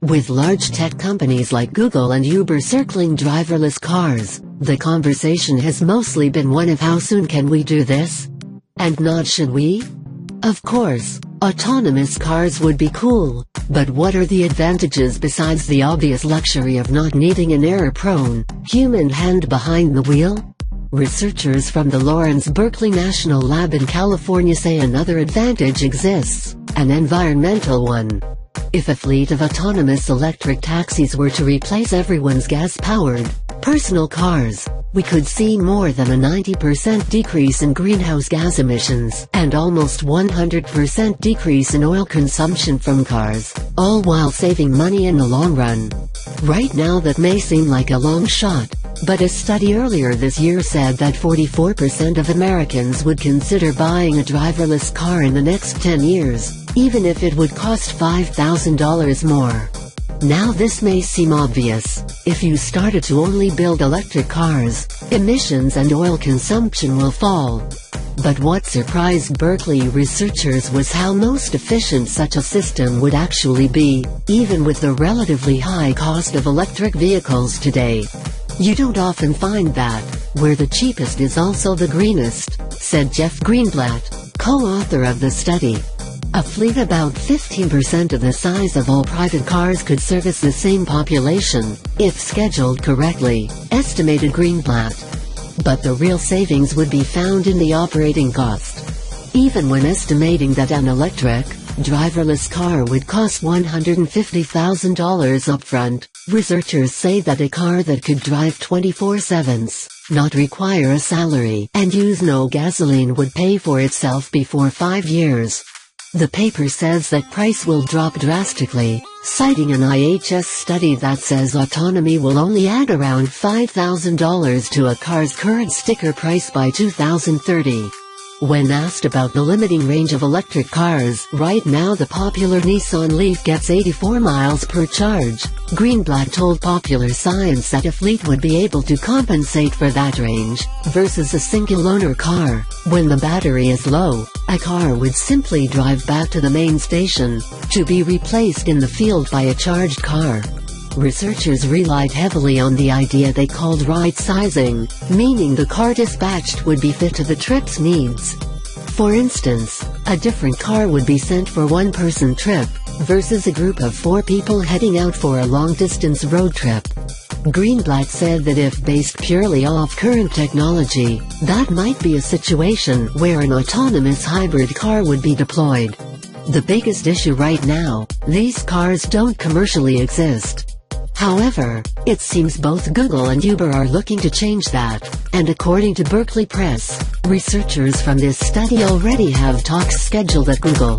With large tech companies like Google and Uber circling driverless cars, the conversation has mostly been one of how soon can we do this? And not should we? Of course, autonomous cars would be cool, but what are the advantages besides the obvious luxury of not needing an error-prone, human hand behind the wheel? Researchers from the Lawrence Berkeley National Lab in California say another advantage exists, an environmental one. If a fleet of autonomous electric taxis were to replace everyone's gas-powered, personal cars, we could see more than a 90% decrease in greenhouse gas emissions and almost 100% decrease in oil consumption from cars, all while saving money in the long run. Right now that may seem like a long shot, but a study earlier this year said that 44% of Americans would consider buying a driverless car in the next 10 years, even if it would cost $5,000 more. Now this may seem obvious. If you started to only build electric cars, emissions and oil consumption will fall. But what surprised Berkeley researchers was how most efficient such a system would actually be, even with the relatively high cost of electric vehicles today. You don't often find that, where the cheapest is also the greenest, said Jeff Greenblatt, co-author of the study. A fleet about 15% of the size of all private cars could service the same population, if scheduled correctly, estimated Greenblatt. But the real savings would be found in the operating cost. Even when estimating that an electric, driverless car would cost $150,000 upfront, researchers say that a car that could drive 24/7, not require a salary, and use no gasoline would pay for itself before 5 years. The paper says that price will drop drastically, citing an IHS study that says autonomy will only add around $5,000 to a car's current sticker price by 2030. When asked about the limiting range of electric cars, right now the popular Nissan Leaf gets 84 miles per charge, Greenblatt told Popular Science that a fleet would be able to compensate for that range, versus a single-owner car. When the battery is low, a car would simply drive back to the main station, to be replaced in the field by a charged car. Researchers relied heavily on the idea they called right-sizing, meaning the car dispatched would be fit to the trip's needs. For instance, a different car would be sent for one-person trip, versus a group of 4 people heading out for a long-distance road trip. Greenblatt said that if based purely off current technology, that might be a situation where an autonomous hybrid car would be deployed. The biggest issue right now, these cars don't commercially exist. However, it seems both Google and Uber are looking to change that, and according to Berkeley Press, researchers from this study already have talks scheduled at Google.